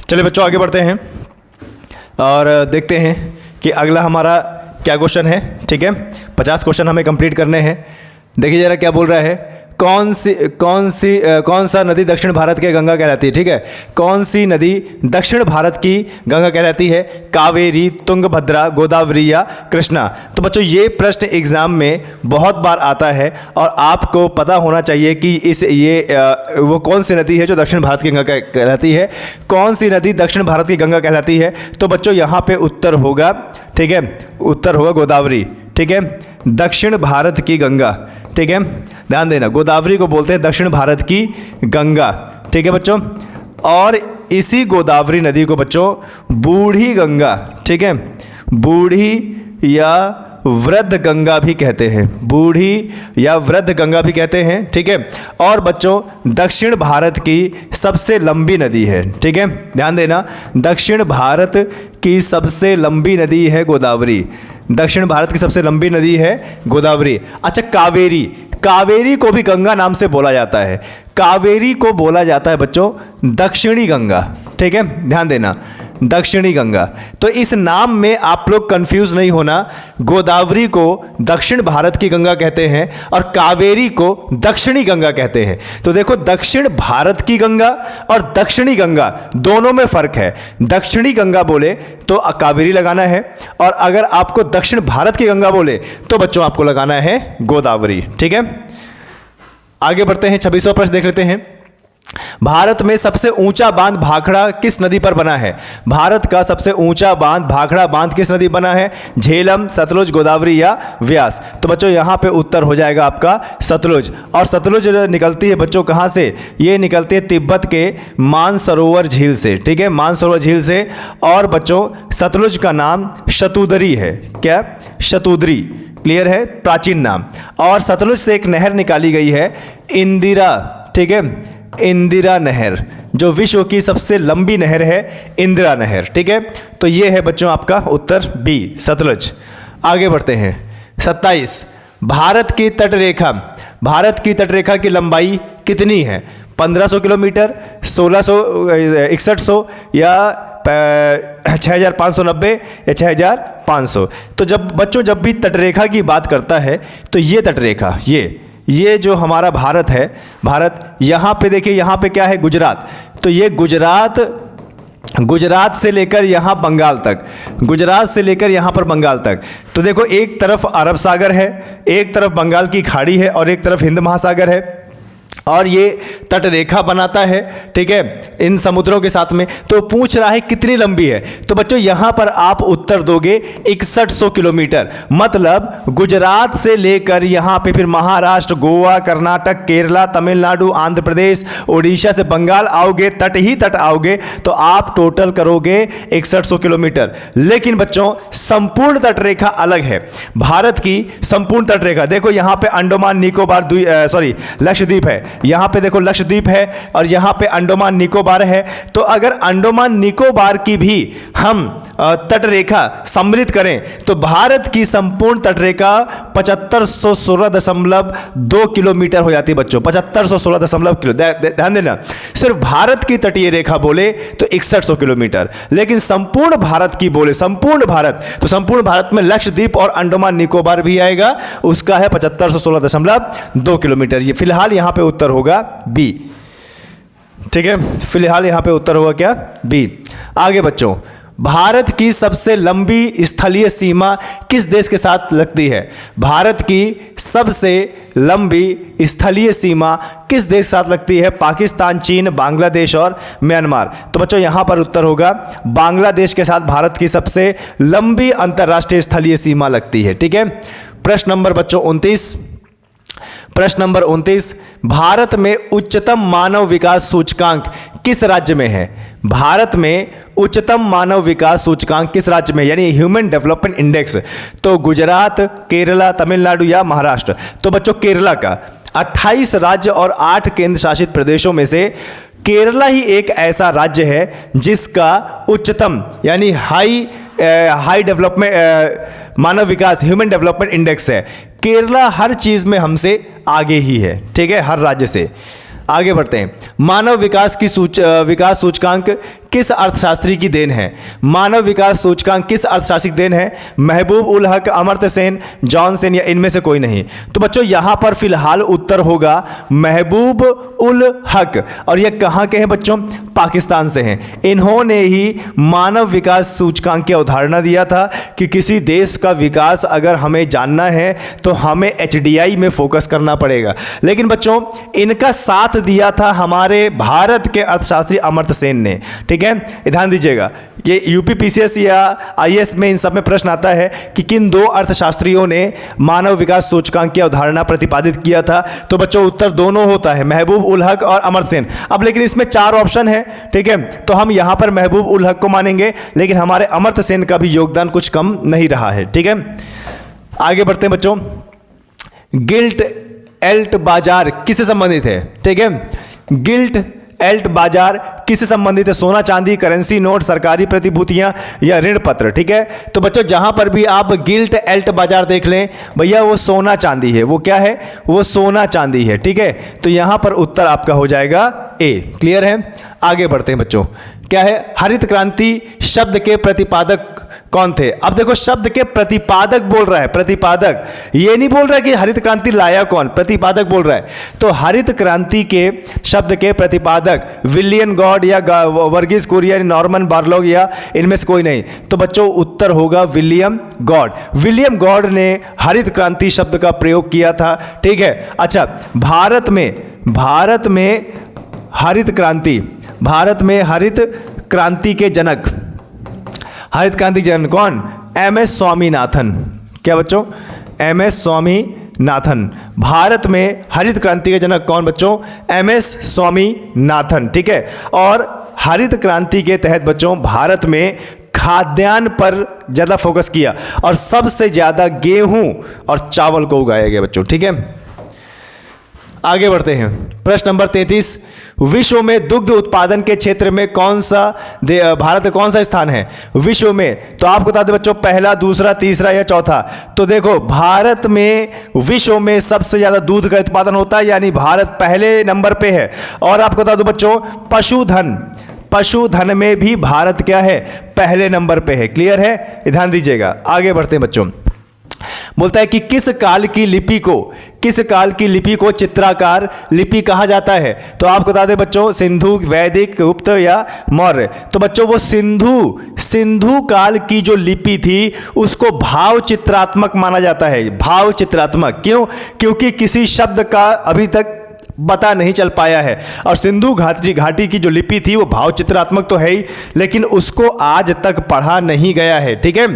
B: चलिए बच्चों आगे बढ़ते हैं और देखते हैं कि अगला हमारा क्या क्वेश्चन है। ठीक है, 50 क्वेश्चन हमें कंप्लीट करने हैं। देखिए जरा क्या बोल रहा है। कौन सा नदी दक्षिण भारत के गंगा कहलाती है? ठीक है, कौन सी नदी दक्षिण भारत की गंगा कहलाती है? कावेरी, तुंगभद्रा, गोदावरी या कृष्णा? तो बच्चों ये प्रश्न एग्जाम में बहुत बार आता है और आपको पता होना चाहिए कि वो कौन सी नदी है जो दक्षिण भारत की गंगा कहलाती है। कौन सी नदी दक्षिण भारत की गंगा कहलाती है? तो बच्चों यहाँ पे उत्तर होगा, ठीक है, उत्तर होगा गोदावरी। ठीक है, दक्षिण भारत की गंगा। ठीक है, ध्यान देना, गोदावरी को बोलते हैं दक्षिण भारत की गंगा। ठीक है बच्चों, और इसी गोदावरी नदी को बच्चों बूढ़ी गंगा, ठीक है, बूढ़ी या वृद्ध गंगा भी कहते हैं, बूढ़ी या वृद्ध गंगा भी कहते हैं, ठीक है। और बच्चों दक्षिण भारत की सबसे लंबी नदी है, ठीक है, ध्यान देना, दक्षिण भारत की सबसे लंबी नदी है गोदावरी। दक्षिण भारत की सबसे लंबी नदी है गोदावरी। अच्छा, कावेरी, कावेरी को भी गंगा नाम से बोला जाता है। कावेरी को बोला जाता है बच्चों दक्षिणी गंगा, ठीक है, ध्यान देना, दक्षिणी गंगा। तो इस नाम में आप लोग कंफ्यूज नहीं होना, गोदावरी को दक्षिण भारत की गंगा कहते हैं और कावेरी को दक्षिणी गंगा कहते हैं। तो देखो, दक्षिण भारत की गंगा और दक्षिणी गंगा दोनों में फर्क है। दक्षिणी गंगा बोले तो कावेरी लगाना है, और अगर आपको दक्षिण भारत की गंगा बोले तो बच्चों आपको लगाना है गोदावरी, ठीक है। आगे बढ़ते हैं, 26वां प्रश्न देख लेते हैं। भारत में सबसे ऊंचा बांध भाखड़ा किस नदी पर बना है? भारत का सबसे ऊंचा बांध भाखड़ा बांध किस नदी बना है? झेलम, सतलुज, गोदावरी या व्यास? तो बच्चों यहाँ पे उत्तर हो जाएगा आपका सतलुज। और सतलुज निकलती है बच्चों कहाँ से? ये निकलती है तिब्बत के मानसरोवर झील से, ठीक है, मानसरोवर झील से। और बच्चों सतलुज का नाम शतुदरी है। क्या? शतुदरी, क्लियर है, प्राचीन नाम। और सतलुज से एक नहर निकाली गई है, इंदिरा, ठीक है, इंदिरा नहर, जो विश्व की सबसे लंबी नहर है, इंदिरा नहर, ठीक है। तो ये है बच्चों आपका उत्तर बी, सतलुज। आगे बढ़ते हैं, 27, भारत की तटरेखा, भारत की तटरेखा की लंबाई कितनी है? 1500 किलोमीटर, 1600, 6100 या 6590 या 6500? तो जब बच्चों जब भी तटरेखा की बात करता है तो ये तटरेखा, ये जो हमारा भारत है, भारत, यहाँ पे देखिए, यहाँ पे क्या है? गुजरात। तो ये गुजरात से लेकर यहाँ बंगाल तक, गुजरात से लेकर यहाँ पर बंगाल तक। तो देखो, एक तरफ अरब सागर है, एक तरफ बंगाल की खाड़ी है और एक तरफ हिंद महासागर है, और ये तटरेखा बनाता है, ठीक है, इन समुद्रों के साथ में। तो पूछ रहा है कितनी लंबी है? तो बच्चों यहाँ पर आप उत्तर दोगे 6100 किलोमीटर। मतलब गुजरात से लेकर यहाँ पे फिर महाराष्ट्र, गोवा, कर्नाटक, केरला, तमिलनाडु, आंध्र प्रदेश, उड़ीसा से बंगाल आओगे, तट ही तट आओगे, तो आप टोटल करोगे 6100 किलोमीटर। लेकिन बच्चों संपूर्ण तटरेखा अलग है। भारत की संपूर्ण तटरेखा देखो, यहाँ पे अंडमान निकोबार, लक्षद्वीप है, यहाँ पे देखो लक्षद्वीप है, और यहाँ पे अंडमान निकोबार है। तो अगर अंडमान निकोबार की भी हम तटरेखा सम्मिलित करें तो भारत की संपूर्ण तटरेखा 7516.2 किलोमीटर हो जाती है बच्चों, 7516 किलो। ध्यान देना, सिर्फ भारत की तटीय रेखा बोले तो 6100 किलोमीटर, लेकिन संपूर्ण भारत की बोले, संपूर्ण भारत, तो संपूर्ण भारत में लक्षद्वीप और अंडमान निकोबार भी आएगा, उसका है 7516.2 किलोमीटर। ये फिलहाल यहाँ पे उत्तर होगा बी, ठीक है, फिलहाल यहां पे उत्तर होगा क्या? बी। आगे बच्चों, भारत की सबसे लंबी स्थलीय सीमा किस देश के साथ लगती है? भारत की सबसे लंबी स्थलीय सीमा किस देश के साथ लगती है? पाकिस्तान, चीन, बांग्लादेश और म्यांमार। तो बच्चों यहां पर उत्तर होगा बांग्लादेश के साथ भारत की सबसे लंबी अंतर्राष्ट्रीय स्थलीय सीमा लगती है, ठीक है। प्रश्न नंबर बच्चों 29, प्रश्न नंबर 29, भारत में उच्चतम मानव विकास सूचकांक किस राज्य में है? भारत में उच्चतम मानव विकास सूचकांक किस राज्य में, यानी ह्यूमन डेवलपमेंट इंडेक्स? तो गुजरात, केरला, तमिलनाडु या महाराष्ट्र? तो बच्चों केरला का 28 राज्य और 8 केंद्र शासित प्रदेशों में से केरला ही एक ऐसा राज्य है जिसका उच्चतम यानी हाई डेवलपमेंट मानव विकास ह्यूमन डेवलपमेंट इंडेक्स है। केरला हर चीज में हमसे आगे ही है, ठीक है, हर राज्य से। आगे बढ़ते हैं, मानव विकास की विकास सूचकांक किस अर्थशास्त्री की देन है? मानव विकास सूचकांक किस अर्थशास्त्री की देन है? महबूब उल हक, अमर्त्य सेन, जॉन सेन या इनमें से कोई नहीं? तो बच्चों यहां पर फिलहाल उत्तर होगा महबूब उल हक, और ये कहां के हैं बच्चों? पाकिस्तान से हैं। इन्होंने ही मानव विकास सूचकांक की अवधारणा दिया था कि किसी देश का विकास अगर हमें जानना है तो हमें HDI में फोकस करना पड़ेगा। लेकिन बच्चों इनका साथ दिया था हमारे भारत के अर्थशास्त्री अमर्त्य सेन ने, ठीक है, ध्यान दीजिएगा। ये UPPCS या IAS में इन सब में प्रश्न आता है कि किन दो अर्थशास्त्रियों ने मानव विकास सूचकांक की अवधारणा प्रतिपादित किया था? तो बच्चों उत्तर दोनों होता है, महबूब उल हक और अमर्त्य सेन। अब लेकिन इसमें 4 ऑप्शन है, ठीक है, तो हम यहां पर महबूब उल हक को मानेंगे, लेकिन हमारे अमर्त्य सेन का भी योगदान कुछ कम नहीं रहा है, ठीक है। आगे बढ़ते हैं बच्चों। गिल्ट एल्ट बाजार किससे संबंधित है? ठीक है, गिल्ट एल्ट बाजार किससे संबंधित है? सोना चांदी, करेंसी नोट, सरकारी प्रतिभूतियां या ऋण पत्र। ठीक है, तो बच्चों जहां पर भी आप गिल्ट एल्ट बाजार देख लें भैया वो सोना चांदी है। वो क्या है? वो सोना चांदी है। ठीक है, तो यहां पर उत्तर आपका हो जाएगा ए। क्लियर है? आगे बढ़ते हैं बच्चों। क्या है? हरित क्रांति शब्द के प्रतिपादक कौन थे? अब देखो शब्द के प्रतिपादक बोल रहा है, प्रतिपादक, ये नहीं बोल रहा है कि हरित क्रांति लाया कौन, प्रतिपादक बोल रहा है। तो हरित क्रांति के शब्द के प्रतिपादक विलियम गॉड या वर्गीस कुरियन, नॉर्मन बोरलॉग या इनमें से कोई नहीं। तो बच्चों उत्तर होगा विलियम गॉड। विलियम गॉड ने हरित क्रांति शब्द का प्रयोग किया था। ठीक है, अच्छा भारत में हरित क्रांति, भारत में हरित क्रांति के जनक, हरित क्रांति जनक कौन? एमएस स्वामीनाथन। क्या बच्चों? एमएस स्वामीनाथन। भारत में हरित क्रांति के जनक कौन बच्चों? एमएस स्वामीनाथन। ठीक है, और हरित क्रांति के तहत बच्चों भारत में खाद्यान्न पर ज़्यादा फोकस किया और सबसे ज़्यादा गेहूं और चावल को उगाया गया बच्चों। ठीक है, आगे बढ़ते हैं। प्रश्न नंबर 33, विश्व में दुग्ध उत्पादन के क्षेत्र में कौन सा भारत का कौन सा स्थान है? विश्व में, तो आपको बता दें बच्चों पहला, दूसरा, तीसरा या चौथा। तो देखो भारत में विश्व में सबसे ज्यादा दूध का उत्पादन होता है, यानी भारत पहले नंबर पे है। और आपको बता दूं बच्चों पशुधन में भी भारत क्या है? पहले नंबर पे है। क्लियर है? ध्यान दीजिएगा। आगे बढ़ते हैं बच्चों। बोलता है कि किस काल की लिपि को चित्राकार लिपि कहा जाता है? तो आपको बता दें बच्चों सिंधु, वैदिक, गुप्त या मौर्य। तो बच्चों वो सिंधु काल की जो लिपि थी उसको भाव चित्रात्मक माना जाता है। भाव चित्रात्मक क्यों? क्योंकि किसी शब्द का अभी तक पता नहीं चल पाया है, और सिंधु घाटी की जो लिपि थी वो भाव चित्रात्मक तो है ही, लेकिन उसको आज तक पढ़ा नहीं गया है। ठीक है,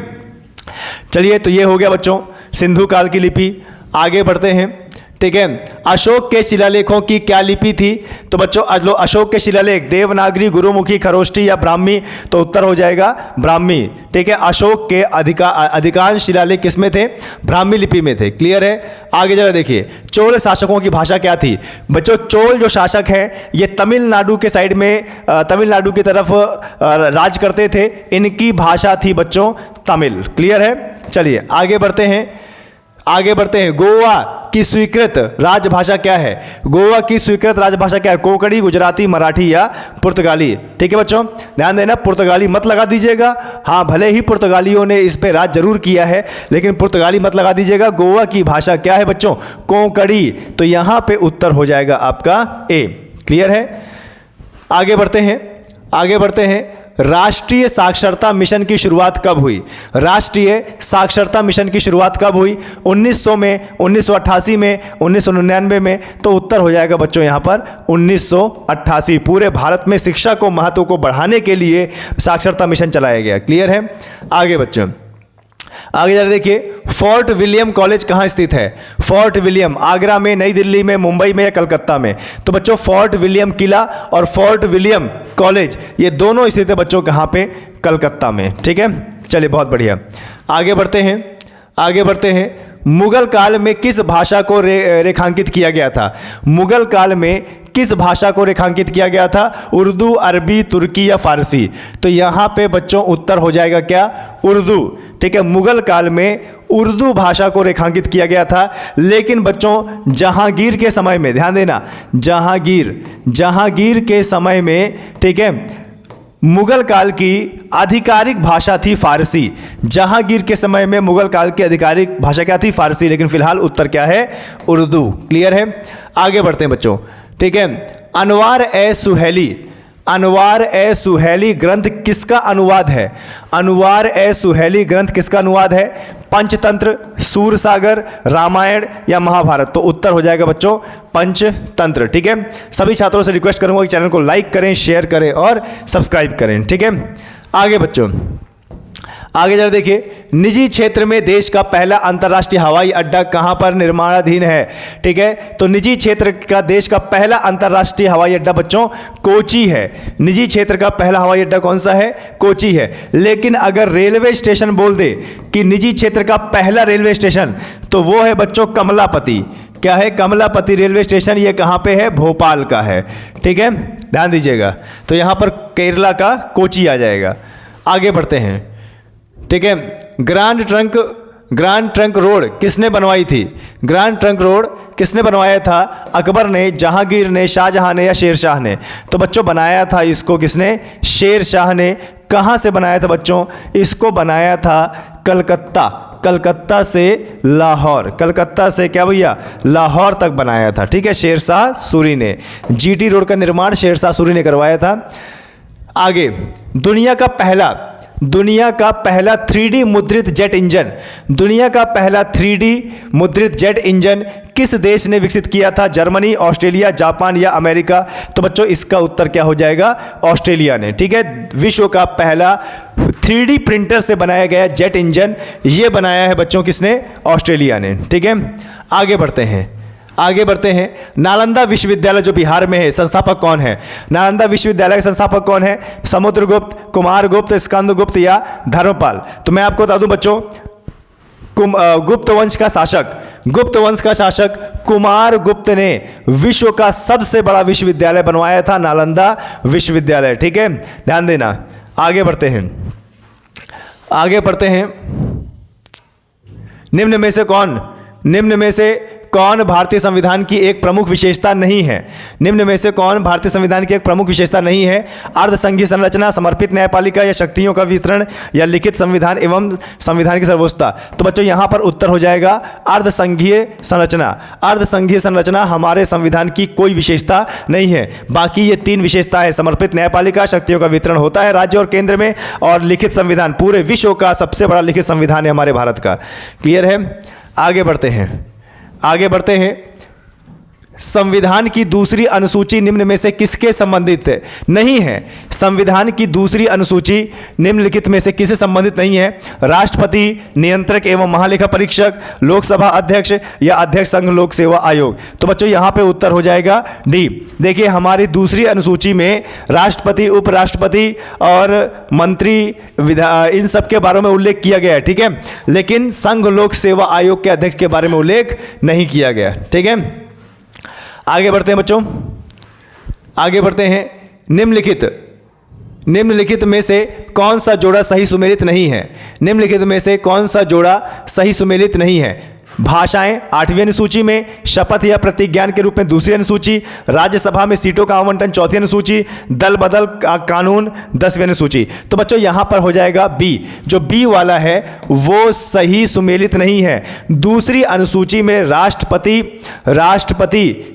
B: चलिए तो ये हो गया बच्चों सिंधु काल की लिपि। आगे बढ़ते हैं। ठीक है, अशोक के शिलालेखों की क्या लिपि थी? तो बच्चों अशोक के शिलालेख देवनागरी, गुरुमुखी, खरोष्टी या ब्राह्मी। तो उत्तर हो जाएगा ब्राह्मी। ठीक है, अशोक के अधिकांश शिलालेख किसमें थे? ब्राह्मी लिपि में थे। क्लियर है? आगे जरा देखिए, चोल शासकों की भाषा क्या थी? बच्चों चोल जो शासक हैं ये तमिलनाडु के साइड में, तमिलनाडु की तरफ राज करते थे। इनकी भाषा थी बच्चों तमिल। क्लियर है? चलिए आगे बढ़ते हैं। गोवा की स्वीकृत राजभाषा क्या है? गोवा की स्वीकृत राजभाषा क्या है? कोंकणी, गुजराती, मराठी या पुर्तगाली। ठीक है बच्चों, ध्यान देना, पुर्तगाली मत लगा दीजिएगा। हाँ, भले ही पुर्तगालियों ने इस पे राज जरूर किया है, लेकिन पुर्तगाली मत लगा दीजिएगा। गोवा की भाषा क्या है बच्चों? कोंकणी। तो यहां पे उत्तर हो जाएगा आपका ए। क्लियर है? आगे बढ़ते हैं। राष्ट्रीय साक्षरता मिशन की शुरुआत कब हुई? राष्ट्रीय साक्षरता मिशन की शुरुआत कब हुई? 1900 में, 1988 में, 1999 में। तो उत्तर हो जाएगा बच्चों यहाँ पर 1988। पूरे भारत में शिक्षा को महत्व को बढ़ाने के लिए साक्षरता मिशन चलाया गया। क्लियर है? आगे बच्चों, आगे जरा देखिए, फोर्ट विलियम कॉलेज कहाँ स्थित है? फोर्ट विलियम आगरा में, नई दिल्ली में, मुंबई में या कलकत्ता में? तो बच्चों फोर्ट विलियम किला और फोर्ट विलियम कॉलेज ये दोनों स्थित है बच्चों कहाँ पे? कलकत्ता में। ठीक है, चलिए बहुत बढ़िया। आगे बढ़ते हैं। मुगल काल में किस भाषा को रेखांकित किया गया था? मुगल काल में किस भाषा को रेखांकित किया गया था? उर्दू, अरबी, तुर्की या फारसी? तो यहाँ पे बच्चों उत्तर हो जाएगा क्या? उर्दू। ठीक है, मुगल काल में उर्दू भाषा को रेखांकित किया गया था। लेकिन बच्चों जहांगीर के समय में, ध्यान देना, जहांगीर के समय में, ठीक है, मुगल काल की आधिकारिक भाषा थी फारसी। जहांगीर के समय में मुगल काल की आधिकारिक भाषा क्या थी? फारसी। लेकिन फिलहाल उत्तर क्या है? उर्दू। क्लियर है? आगे बढ़ते हैं बच्चों। ठीक है, अनवार ए सुहेली ग्रंथ किसका अनुवाद है? अनवार ए सुहेली ग्रंथ किसका अनुवाद है? पंचतंत्र, सूरसागर, रामायण या महाभारत? तो उत्तर हो जाएगा बच्चों पंचतंत्र। ठीक है, सभी छात्रों से रिक्वेस्ट करूंगा कि चैनल को लाइक करें, शेयर करें और सब्सक्राइब करें। ठीक है, आगे बच्चों, आगे जरा देखिए, निजी क्षेत्र में देश का पहला अंतर्राष्ट्रीय हवाई अड्डा कहां पर निर्माणाधीन है? ठीक है, तो निजी क्षेत्र का देश का पहला अंतर्राष्ट्रीय हवाई अड्डा बच्चों कोची है। निजी क्षेत्र का पहला हवाई अड्डा कौन सा है? कोची है। लेकिन अगर रेलवे स्टेशन बोल दे कि निजी क्षेत्र का पहला रेलवे स्टेशन, तो वो है बच्चों कमलापति। क्या है? Kamlapati railway station. ये कहां पे है? भोपाल का है। ठीक है, ध्यान दीजिएगा। तो यहां पर केरला का कोची आ जाएगा। आगे बढ़ते हैं। ठीक है, ग्रैंड ट्रंक रोड किसने बनवाई थी? ग्रैंड ट्रंक रोड किसने बनवाया था? अकबर ने, जहांगीर ने, शाहजहां ने या शेरशाह ने? तो बच्चों बनाया था इसको किसने? शेरशाह ने। कहां से बनाया था बच्चों? इसको बनाया था कलकत्ता से लाहौर। कलकत्ता से क्या भैया? लाहौर तक बनाया था। ठीक है, शेरशाह सूरी ने। जीटी रोड का निर्माण शेरशाह सूरी ने करवाया था। आगे, दुनिया का पहला 3D मुद्रित जेट इंजन, दुनिया का पहला 3D मुद्रित जेट इंजन किस देश ने विकसित किया था? जर्मनी, ऑस्ट्रेलिया, जापान या अमेरिका? तो बच्चों इसका उत्तर क्या हो जाएगा? ऑस्ट्रेलिया ने। ठीक है, विश्व का पहला 3D प्रिंटर से बनाया गया जेट इंजन ये बनाया है बच्चों किसने? ऑस्ट्रेलिया ने। ठीक है, आगे बढ़ते हैं। नालंदा विश्वविद्यालय जो बिहार में है, संस्थापक कौन है? नालंदा विश्वविद्यालय के संस्थापक कौन है? समुद्रगुप्त, कुमारगुप्त, स्कंदगुप्त या धर्मपाल? तो मैं आपको बता दूं बच्चों, गुप्त वंश का शासक कुमारगुप्त ने विश्व का सबसे बड़ा विश्वविद्यालय बनवाया था, नालंदा विश्वविद्यालय। ठीक है, ध्यान देना। आगे बढ़ते हैं। निम्न में से कौन भारतीय संविधान की एक प्रमुख विशेषता नहीं है? निम्न में से कौन भारतीय संविधान की एक प्रमुख विशेषता नहीं है? अर्धसंघीय संरचना, समर्पित न्यायपालिका या शक्तियों का वितरण या लिखित संविधान एवं संविधान की सर्वोच्चता? तो बच्चों यहां पर उत्तर हो जाएगा अर्धसंघीय संरचना। अर्धसंघीय संरचना हमारे संविधान की कोई विशेषता नहीं है। बाकी ये 3 विशेषता है, समर्पित न्यायपालिका, शक्तियों का वितरण होता है राज्य और केंद्र में, और लिखित संविधान। पूरे विश्व का सबसे बड़ा लिखित संविधान है हमारे भारत का। क्लियर है? आगे बढ़ते हैं। संविधान की दूसरी अनुसूची निम्न में से किसके संबंधित नहीं है? संविधान की दूसरी अनुसूची निम्नलिखित में से किससे संबंधित नहीं है? राष्ट्रपति, नियंत्रक एवं महालेखा परीक्षक, लोकसभा अध्यक्ष या अध्यक्ष संघ लोक सेवा आयोग? तो बच्चों यहां पे उत्तर हो जाएगा डी। देखिए, हमारी दूसरी अनुसूची में राष्ट्रपति, उपराष्ट्रपति और मंत्री इन सब के बारे में उल्लेख किया गया है। ठीक है, लेकिन संघ लोक सेवा आयोग के अध्यक्ष के बारे में उल्लेख नहीं किया गया। ठीक है, आगे बढ़ते हैं बच्चों। निम्नलिखित में से कौन सा जोड़ा सही सुमेलित नहीं है? निम्नलिखित में से कौन सा जोड़ा सही सुमेलित नहीं है? भाषाएं 8वीं अनुसूची में, शपथ या प्रतिज्ञान के रूप में 2री अनुसूची, राज्यसभा में सीटों का आवंटन 4थी अनुसूची, दल बदल कानून 10वीं अनुसूची। तो बच्चों यहां पर हो जाएगा बी। जो बी वाला है वो सही सुमेलित नहीं है। 2री अनुसूची में राष्ट्रपति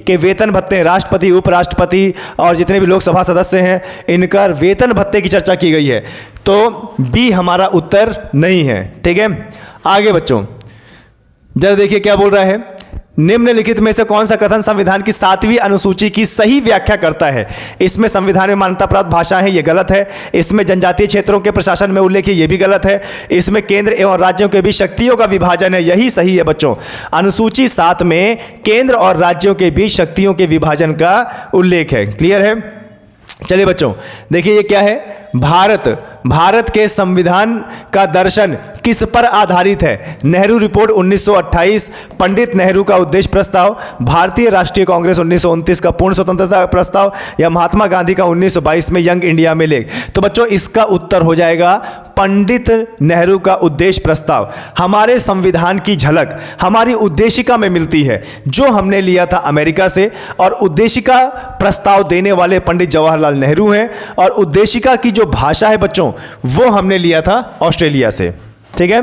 B: के वेतन भत्ते, राष्ट्रपति, उपराष्ट्रपति और जितने भी लोकसभा सदस्य हैं इनका वेतन भत्ते की चर्चा की गई है। तो बी हमारा उत्तर नहीं है। ठीक है, आगे बच्चों जरा देखिए क्या बोल रहा है। निम्नलिखित में से कौन सा कथन संविधान की 7वीं अनुसूची की सही व्याख्या करता है? इसमें संविधान में मान्यता प्राप्त भाषाएं हैं, ये गलत है। इसमें जनजातीय क्षेत्रों के प्रशासन में उल्लेख है, ये भी गलत है। इसमें केंद्र एवं राज्यों के बीच शक्तियों का विभाजन है, यही सही है बच्चों। अनुसूची 7 में केंद्र और राज्यों के बीच शक्तियों के विभाजन का उल्लेख है। क्लियर है? चलिए बच्चों देखिए ये क्या है। भारत के संविधान का दर्शन किस पर आधारित है? नेहरू रिपोर्ट 1928, पंडित नेहरू का उद्देश्य प्रस्ताव, भारतीय राष्ट्रीय कांग्रेस 1929 का पूर्ण स्वतंत्रता प्रस्ताव या महात्मा गांधी का 1922 में यंग इंडिया में लेख? तो बच्चों इसका उत्तर हो जाएगा पंडित नेहरू का उद्देश्य प्रस्ताव। हमारे संविधान की झलक हमारी उद्देशिका में मिलती है जो हमने लिया था अमेरिका से, और उद्देशिका प्रस्ताव देने वाले पंडित जवाहरलाल नेहरू हैं, और उद्देशिका की जो भाषा है बच्चों वो हमने लिया था ऑस्ट्रेलिया से। ठीक है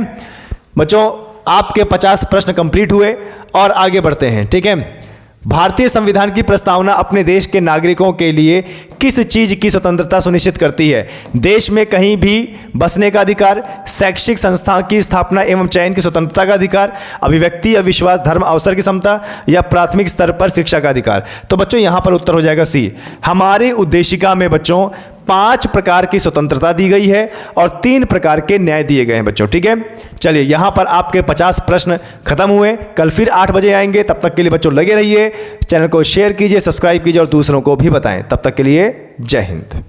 B: बच्चों, आपके 50 प्रश्न कंप्लीट हुए और आगे बढ़ते हैं। ठीक है, भारतीय संविधान की प्रस्तावना अपने देश के नागरिकों के लिए किस चीज की स्वतंत्रता सुनिश्चित करती है? देश में कहीं भी बसने का अधिकार, शैक्षिक संस्थाओं की स्थापना एवं चयन की स्वतंत्रता का अधिकार, अभिव्यक्ति या विश्वास, धर्म, अवसर की समता या प्राथमिक स्तर पर शिक्षा का अधिकार? तो बच्चों यहां पर उत्तर हो जाएगा सी। हमारी उद्देशिका में बच्चों 5 प्रकार की स्वतंत्रता दी गई है और 3 प्रकार के न्याय दिए गए हैं बच्चों। ठीक है, चलिए यहाँ पर आपके 50 प्रश्न खत्म हुए। कल फिर 8 बजे आएंगे, तब तक के लिए बच्चों लगे रहिए, चैनल को शेयर कीजिए, सब्सक्राइब कीजिए और दूसरों को भी बताएं। तब तक के लिए जय हिंद।